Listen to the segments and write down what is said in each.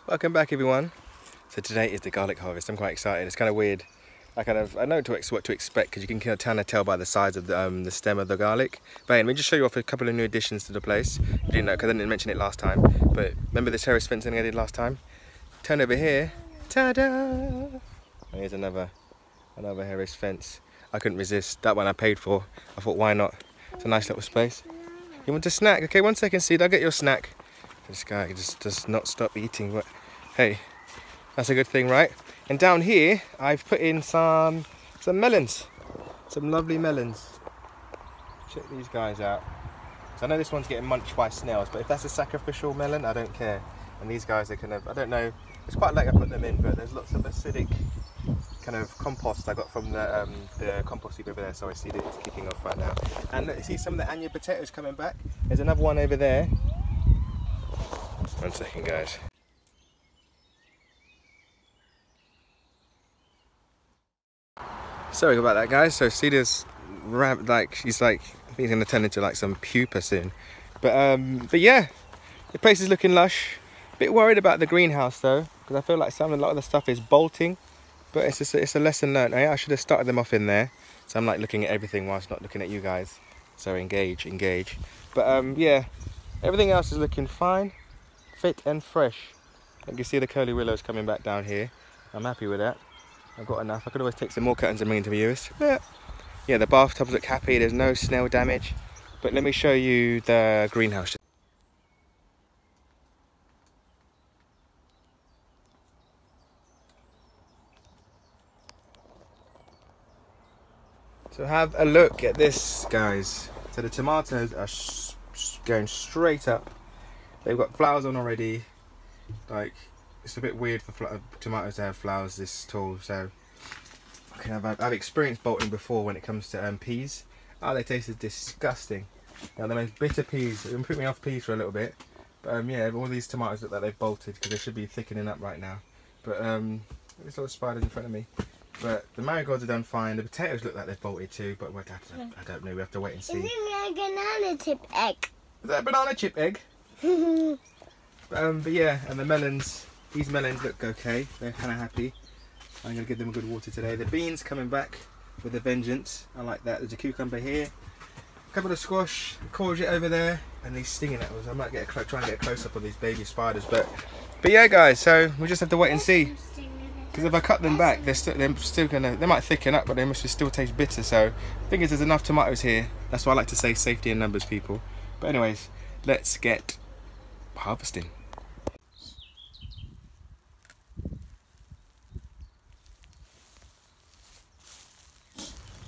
Welcome back, everyone. So today is the garlic harvest. I'm quite excited. It's kind of weird. I know what to expect because you can kind of tell by the size of the stem of the garlic. But anyway, let me just show you off a couple of new additions to the place. You didn't know because I didn't mention it last time. But remember this terrace fencing I did last time? Turn over here. Ta-da! And here's another terrace fence. I couldn't resist. That one I paid for. I thought, why not? It's a nice little space. You want a snack? Okay, 1 second, Seed. I'll get your snack. This guy just does not stop eating. But hey, that's a good thing, right? And down here, I've put in some melons. Some lovely melons. Check these guys out. So I know this one's getting munched by snails, but if that's a sacrificial melon, I don't care. And these guys are kind of, I don't know, it's quite late I put them in, but there's lots of acidic kind of compost I got from the compost heap over there, so I see that it's kicking off right now. And look, you see some of the onion potatoes coming back? There's another one over there. 1 second, guys. Sorry about that, guys. So Cedar's she's like, I think he's gonna turn into like some pupa soon. But yeah, the place is looking lush. Bit worried about the greenhouse though, because I feel like a lot of the stuff is bolting. But it's a lesson learned. I should have started them off in there. So I'm like looking at everything whilst not looking at you guys. So engage. But yeah, everything else is looking fine, fit and fresh. You can see the curly willows coming back down here. I'm happy with that. I've got enough. I could always take some more curtains and bring them to viewers. But yeah, the bathtubs look happy. There's no snail damage. But let me show you the greenhouse. So have a look at this, guys. So the tomatoes are going straight up. They've got flowers on already. Like, it's a bit weird for tomatoes to have flowers this tall. So I've experienced bolting before when it comes to peas. Oh, they tasted disgusting. Now the most bitter peas. It put me off peas for a little bit. But yeah, all these tomatoes look like they've bolted because they should be thickening up right now. But there's little spiders in front of me. But the marigolds are done fine. The potatoes look like they've bolted too, but I don't know. We have to wait and see. Is it a banana chip egg? Is that a banana chip egg? But yeah, and the melons. These melons look okay. They're kind of happy. I'm going to give them a good water today. The beans coming back with a vengeance. I like that. There's a cucumber here. A couple of squash, a courgette over there, and these stinging apples. I might try and get a close up on these baby spiders. But yeah, guys. So we just have to wait and see. Because if I cut them back, they're still gonna. They might thicken up, but they must still taste bitter. So the thing is, there's enough tomatoes here. That's why I like to say safety in numbers, people. But anyways, let's get harvesting.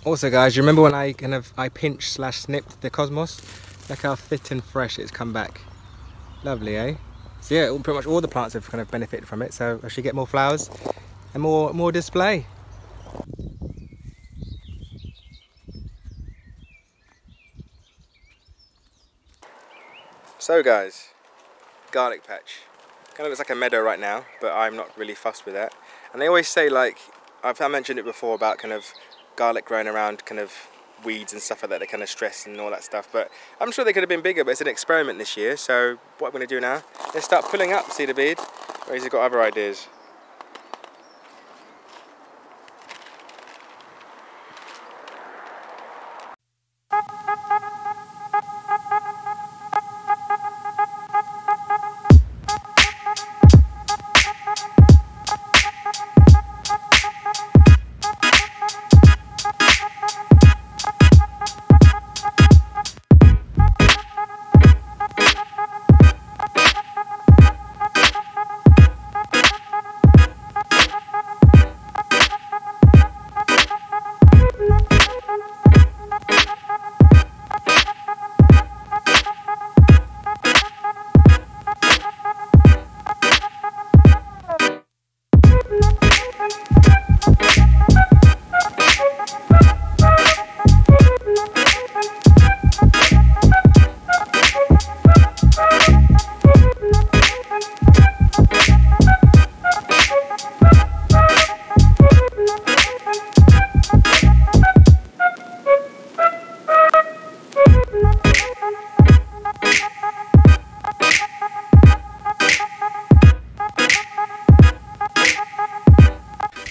Also, guys, you remember when I pinched / snipped the cosmos? Look how fit and fresh it's come back. Lovely, eh? So yeah, pretty much all the plants have kind of benefited from it. So I should get more flowers and more display. So guys, garlic patch. Kind of looks like a meadow right now, but I'm not really fussed with that. And they always say, like, I mentioned it before about kind of garlic growing around kind of weeds and stuff like that, they kind of stress and all that stuff, but I'm sure they could have been bigger, but it's an experiment this year. So what I'm going to do now, let's start pulling up Cedar Beard, or he's got other ideas.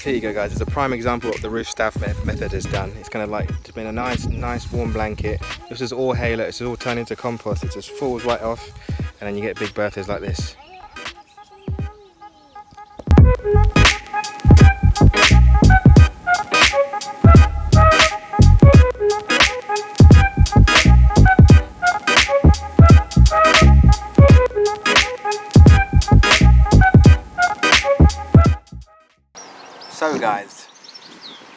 here you go guys, it's a prime example of what the roof staff method has done. It's kind of like, it's been a nice warm blanket. This is all hay, look, this is all turned into compost. It just falls right off and then you get big birthdays like this. So guys,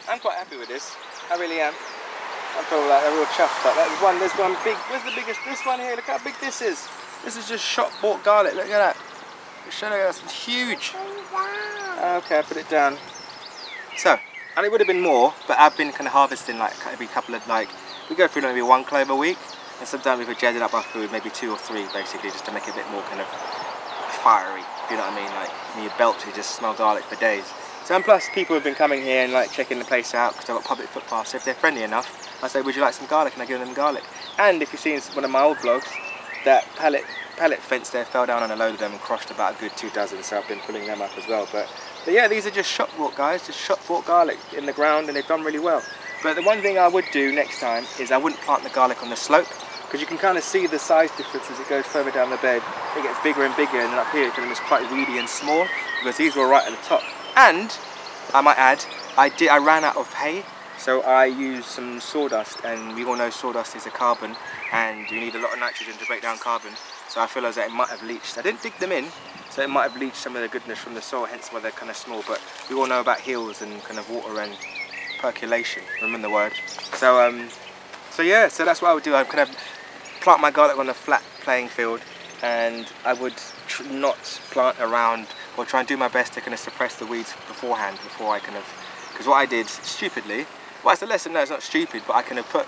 I'm quite happy with this. I really am. I feel like a real chuffed. Like there's one big. Where's the biggest? This one here. Look how big this is. This is just shop bought garlic. Look at that. Show you, that's huge. Okay, I put it down. So, and it would have been more, but I've been kind of harvesting like every couple of we go through maybe 1 clove a week, and sometimes we could jazz it up our food, maybe 2 or 3 basically, just to make it a bit more kind of fiery. If you know what I mean? Like when you belt, you just smell garlic for days. So and plus people have been coming here and like checking the place out because I've got public footpaths. So if they're friendly enough, I say, would you like some garlic? And I give them garlic. And if you've seen one of my old vlogs, that pallet fence there fell down on a load of them and crushed about a good 2 dozen. So I've been pulling them up as well. But yeah, these are just shop bought guys, just shop bought garlic in the ground, and they've done really well. But the one thing I would do next time is I wouldn't plant the garlic on the slope, because you can kind of see the size difference as it goes further down the bed. It gets bigger and bigger, and then up here it becomes quite weedy and small, because these were right at the top. And I might add, I ran out of hay, so I used some sawdust, and we all know sawdust is a carbon, and you need a lot of nitrogen to break down carbon. So I feel as though it might have leached. I didn't dig them in, so it might have leached some of the goodness from the soil, hence why they're kind of small. But we all know about hills and kind of water and percolation. Remember the word. So yeah, so that's what I would do. I kind of plant my garlic on a flat playing field, and I would not plant around, or try and do my best to kind of suppress the weeds beforehand, before I kind of, because what I did stupidly, well, it's a lesson, no, it's not stupid, but I kind of put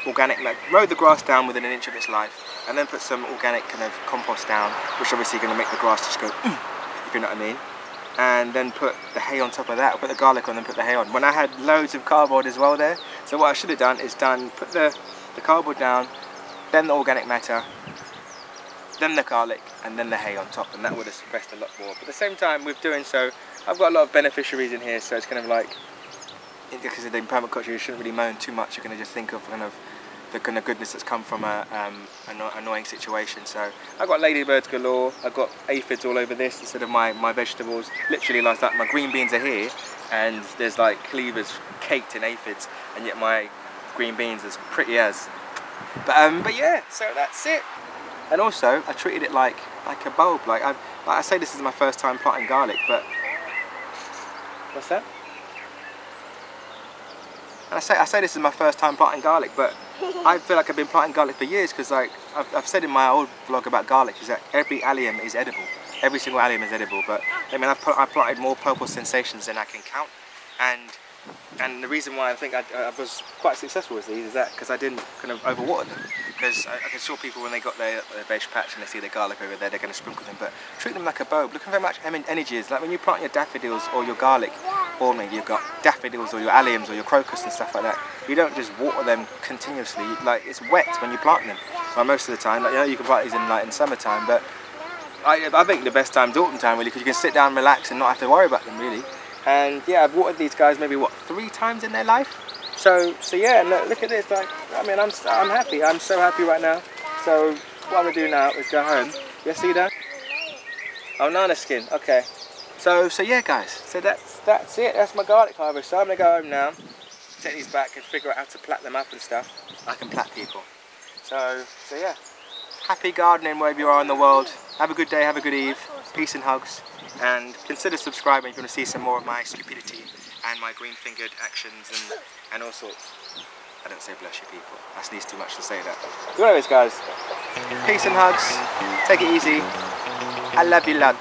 organic, like mowed the grass down within an inch of its life, and then put some organic kind of compost down, which obviously going to make the grass just go, if you know what I mean. And then put the hay on top of that, put the garlic on, then put the hay on. When I had loads of cardboard as well there, so what I should have done is put the cardboard down, then the organic matter, then the garlic, and then the hay on top, and that would have suppressed a lot more. But at the same time, with doing so, I've got a lot of beneficiaries in here, so it's kind of like, because in permaculture you shouldn't really moan too much. You're going to just think of kind of the kind of goodness that's come from an annoying situation. So I've got ladybirds galore, I've got aphids all over this instead of my vegetables. Literally like that, my green beans are here, and there's like cleavers caked in aphids, and yet my green beans as pretty as. But yeah, so that's it. And also, I treated it like a bulb. Like I say, this is my first time planting garlic, but what's that? And I say this is my first time planting garlic, but I feel like I've been planting garlic for years, because like I've said in my old vlog about garlic, is that every allium is edible. Every single allium is edible. But I mean, I've planted more purple sensations than I can count, and the reason why I think I was quite successful with these is that because I didn't kind of overwater them. Because I can saw people when they got their veg patch and they see the garlic over there, they're going to sprinkle them, but treat them like a bulb. Look at how much energy is. Like when you plant your daffodils or your garlic, or maybe you've got daffodils or your alliums or your crocus and stuff like that, you don't just water them continuously. Like it's wet when you plant them. Well, most of the time, like, you know, you can plant these in summertime, but I think the best time's autumn time really, because you can sit down, relax, and not have to worry about them really. And yeah, I've watered these guys maybe what, 3 times in their life. So yeah, look at this. Like, I mean, I'm happy. I'm so happy right now. So what I'm gonna do now is go home. You see that? Oh, nana skin. Okay. So yeah, guys. So that's it. That's my garlic harvest. So I'm gonna go home now, take these back, and figure out how to plat them up and stuff. I can plat people. So yeah. Happy gardening wherever you are in the world. Have a good day. Have a good eve. Peace and hugs. And consider subscribing if you want to see some more of my stupidity and my green-fingered actions and all sorts. I don't say bless you people. That's least too much to say that. So anyways guys, peace and hugs. Take it easy. I love you lots.